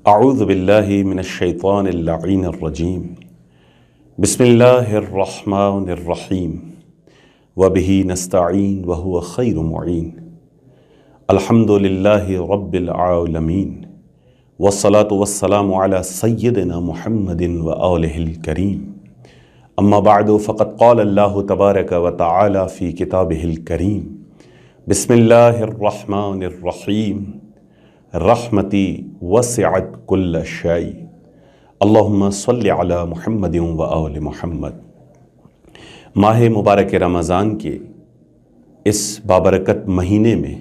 اعوذ باللہ من الشیطان اللعین الرجیم بسم اللہ الرحمن الرحیم وبہ نستعین وہو خیر معین الحمد للہ رب العالمین والصلاة والسلام علی سیدنا محمد وآلہ الکریم اما بعد فقد قال اللہ تبارک وتعالی فی کتابہ الکریم بسم اللہ الرحمن الرحیم رحمتی وسعت کل شیء اللہم صلی علی محمد وآل محمد۔ ماہ مبارک رمضان کے اس بابرکت مہینے میں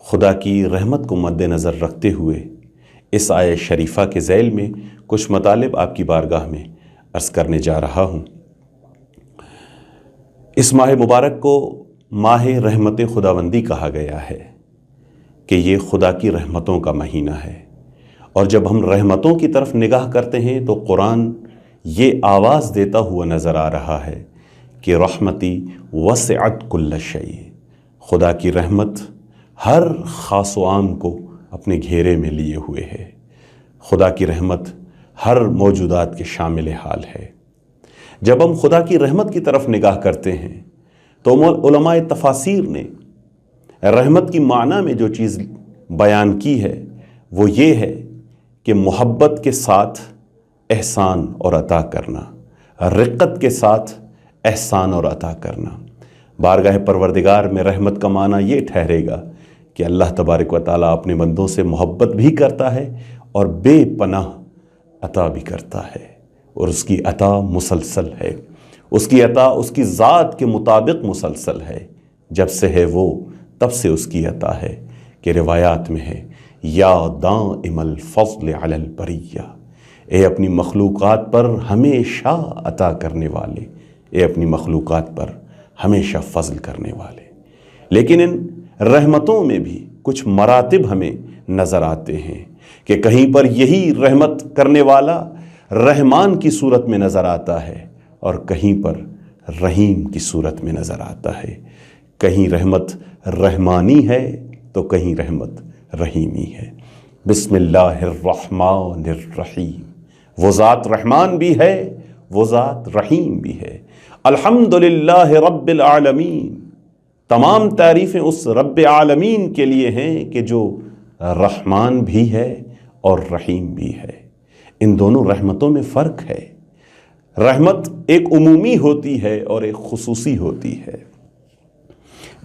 خدا کی رحمت کو مد نظر رکھتے ہوئے اس آیہ شریفہ کے ذیل میں کچھ مطالب آپ کی بارگاہ میں عرض کرنے جا رہا ہوں۔ اس ماہ مبارک کو ماہ رحمت خداوندی کہا گیا ہے کہ یہ خدا کی رحمتوں کا مہینہ ہے، اور جب ہم رحمتوں کی طرف نگاہ کرتے ہیں تو قرآن یہ آواز دیتا ہوا نظر آ رہا ہے کہ رحمتی وسعت کل شیء، خدا کی رحمت ہر خاص و عام کو اپنے گھیرے میں لیے ہوئے ہے۔ خدا کی رحمت ہر موجودات کے شامل حال ہے۔ جب ہم خدا کی رحمت کی طرف نگاہ کرتے ہیں تو علماء تفاسیر نے رحمت کی معنی میں جو چیز بیان کی ہے وہ یہ ہے کہ محبت کے ساتھ احسان اور عطا کرنا، رقت کے ساتھ احسان اور عطا کرنا۔ بارگاہ پروردگار میں رحمت کا معنی یہ ٹھہرے گا کہ اللہ تبارک و تعالیٰ اپنے بندوں سے محبت بھی کرتا ہے اور بے پناہ عطا بھی کرتا ہے، اور اس کی عطا مسلسل ہے۔ اس کی عطا اس کی ذات کے مطابق مسلسل ہے، جب سے ہے وہ تب سے اس کی عطا ہے، کہ روایات میں ہے یا دائم الفضل علی البریہ، اے اپنی مخلوقات پر ہمیشہ عطا کرنے والے، اے اپنی مخلوقات پر ہمیشہ فضل کرنے والے۔ لیکن ان رحمتوں میں بھی کچھ مراتب ہمیں نظر آتے ہیں کہ کہیں پر یہی رحمت کرنے والا رحمان کی صورت میں نظر آتا ہے اور کہیں پر رحیم کی صورت میں نظر آتا ہے۔ کہیں رحمت رحمانی ہے تو کہیں رحمت رحیمی ہے۔ بسم اللہ الرحمن الرحیم، وہ ذات رحمان بھی ہے، وہ ذات رحیم بھی ہے۔ الحمدللہ رب العالمین، تمام تعریفیں اس رب عالمین کے لیے ہیں کہ جو رحمان بھی ہے اور رحیم بھی ہے۔ ان دونوں رحمتوں میں فرق ہے۔ رحمت ایک عمومی ہوتی ہے اور ایک خصوصی ہوتی ہے۔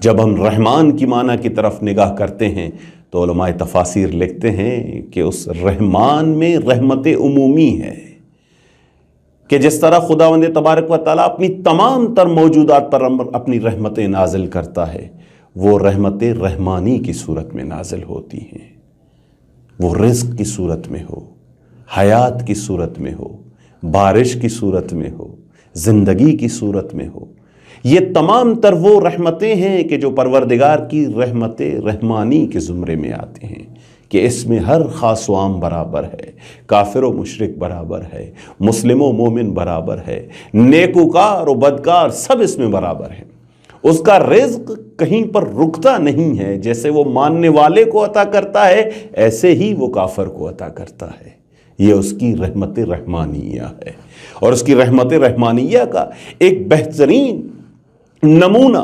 جب ہم رحمان کی معنی کی طرف نگاہ کرتے ہیں تو علماء تفاسیر لکھتے ہیں کہ اس رحمان میں رحمت عمومی ہے، کہ جس طرح خداوند تبارک و تعالیٰ اپنی تمام تر موجودات پر اپنی رحمتیں نازل کرتا ہے، وہ رحمت رحمانی کی صورت میں نازل ہوتی ہیں۔ وہ رزق کی صورت میں ہو، حیات کی صورت میں ہو، بارش کی صورت میں ہو، زندگی کی صورت میں ہو، یہ تمام تر وہ رحمتیں ہیں کہ جو پروردگار کی رحمت رحمانی کے زمرے میں آتے ہیں، کہ اس میں ہر خاص و عام برابر ہے، کافر و مشرک برابر ہے، مسلم و مومن برابر ہے، نیکوکار و بدکار سب اس میں برابر ہیں۔ اس کا رزق کہیں پر رکتا نہیں ہے، جیسے وہ ماننے والے کو عطا کرتا ہے ایسے ہی وہ کافر کو عطا کرتا ہے۔ یہ اس کی رحمت رحمانیہ ہے، اور اس کی رحمت رحمانیہ کا ایک بہترین نمونہ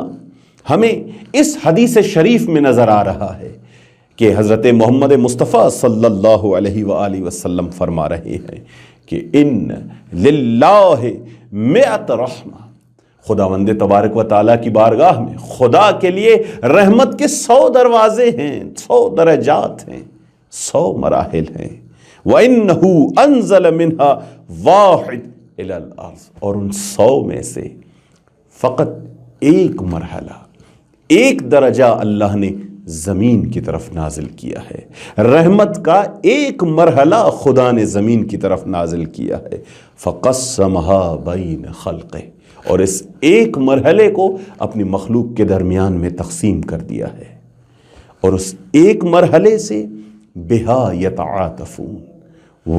ہمیں اس حدیث شریف میں نظر آ رہا ہے کہ حضرت محمد مصطفیٰ صلی اللہ علیہ وآلہ وسلم فرما رہے ہیں کہ ان للہ مئۃ رحمہ، خداوند تبارک و تعالیٰ کی بارگاہ میں خدا کے لیے رحمت کے 100 دروازے ہیں، 100 درجات ہیں، 100 مراحل ہیں۔ وَإِنَّهُ أَنزَلَ مِنْهَا وَاحِدٌ إِلَى الْأَرْضِ، اور ان 100 میں سے فقط ایک مرحلہ، ایک درجہ اللہ نے زمین کی طرف نازل کیا ہے۔ رحمت کا ایک مرحلہ خدا نے زمین کی طرف نازل کیا ہے۔ فَقَسَّمَهَا بَيْنَ خَلْقِهِ، اور اس ایک مرحلے کو اپنی مخلوق کے درمیان میں تقسیم کر دیا ہے، اور اس ایک مرحلے سے بِهَا يَتَعَاطَفُونَ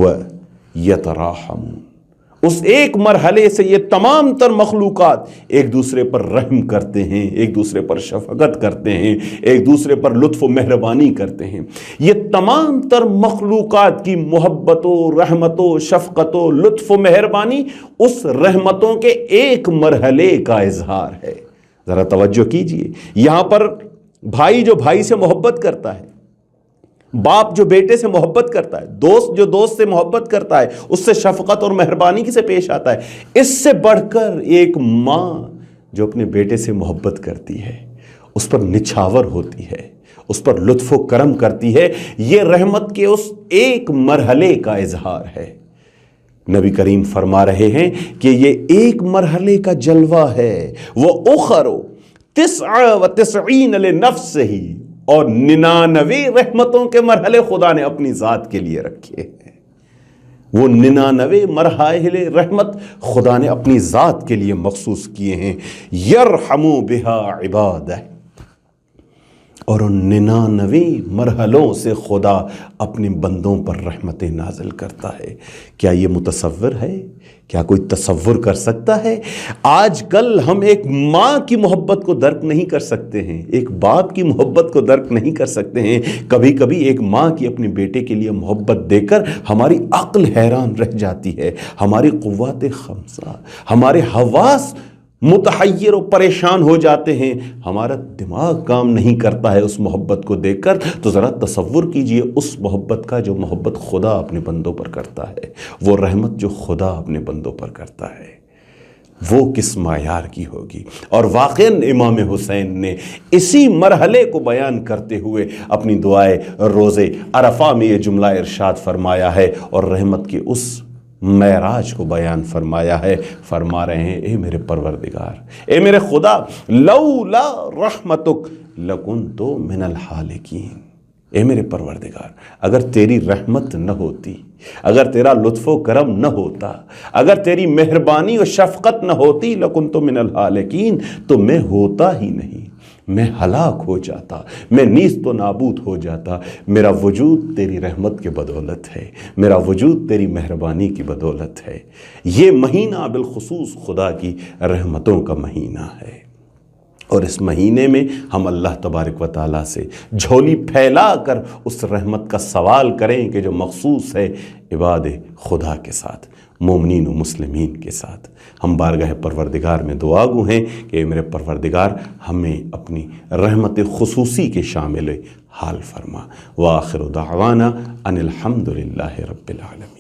وَيَتَرَاحَمُونَ، اس ایک مرحلے سے یہ تمام تر مخلوقات ایک دوسرے پر رحم کرتے ہیں، ایک دوسرے پر شفقت کرتے ہیں، ایک دوسرے پر لطف و مہربانی کرتے ہیں۔ یہ تمام تر مخلوقات کی محبت و رحمت و شفقت و لطف و مہربانی اس رحمتوں کے ایک مرحلے کا اظہار ہے۔ ذرا توجہ کیجئے، یہاں پر بھائی جو بھائی سے محبت کرتا ہے، باپ جو بیٹے سے محبت کرتا ہے، دوست جو دوست سے محبت کرتا ہے، اس سے شفقت اور مہربانی سے پیش آتا ہے، اس سے بڑھ کر ایک ماں جو اپنے بیٹے سے محبت کرتی ہے، اس پر نچھاور ہوتی ہے، اس پر لطف و کرم کرتی ہے، یہ رحمت کے اس ایک مرحلے کا اظہار ہے۔ نبی کریم فرما رہے ہیں کہ یہ ایک مرحلے کا جلوہ ہے، وہ اخرو 99 لنفسہ، اور 99 رحمتوں کے مرحلے خدا نے اپنی ذات کے لیے رکھے ہیں۔ وہ 99 مرحلے رحمت خدا نے اپنی ذات کے لیے مخصوص کیے ہیں۔ یرحم بہا عبادہ، اور ان 99 مرحلوں سے خدا اپنے بندوں پر رحمتیں نازل کرتا ہے۔ کیا یہ متصور ہے؟ کیا کوئی تصور کر سکتا ہے؟ آج کل ہم ایک ماں کی محبت کو درک نہیں کر سکتے ہیں، ایک باپ کی محبت کو درک نہیں کر سکتے ہیں۔ کبھی کبھی ایک ماں کی اپنے بیٹے کے لیے محبت دیکھ کر ہماری عقل حیران رہ جاتی ہے، ہماری قوت خمسہ، ہمارے حواس متحیر و پریشان ہو جاتے ہیں، ہمارا دماغ کام نہیں کرتا ہے اس محبت کو دیکھ کر۔ تو ذرا تصور کیجئے اس محبت کا جو محبت خدا اپنے بندوں پر کرتا ہے، وہ رحمت جو خدا اپنے بندوں پر کرتا ہے، وہ کس معیار کی ہوگی۔ اور واقعاً امام حسین نے اسی مرحلے کو بیان کرتے ہوئے اپنی دعائے روزے عرفہ میں یہ جملہ ارشاد فرمایا ہے، اور رحمت کی اس معراج کو بیان فرمایا ہے۔ فرما رہے ہیں، اے میرے پروردگار، اے میرے خدا، لولا رحمتک لکنت من الحالکین، اے میرے پروردگار، اگر تیری رحمت نہ ہوتی، اگر تیرا لطف و کرم نہ ہوتا، اگر تیری مہربانی و شفقت نہ ہوتی، لکنت من الحالکین، تو میں ہوتا ہی نہیں، میں ہلاک ہو جاتا، میں نیست و نابود ہو جاتا۔ میرا وجود تیری رحمت کے بدولت ہے، میرا وجود تیری مہربانی کی بدولت ہے۔ یہ مہینہ بالخصوص خدا کی رحمتوں کا مہینہ ہے، اور اس مہینے میں ہم اللہ تبارک و تعالیٰ سے جھولی پھیلا کر اس رحمت کا سوال کریں کہ جو مخصوص ہے عباد خدا کے ساتھ، مومنین و مسلمین کے ساتھ۔ ہم بارگاہ پروردگار میں دعا گو ہیں کہ میرے پروردگار ہمیں اپنی رحمت خصوصی کے شامل حال فرما۔ وآخر دعوانا ان الحمد للہ رب العالمین۔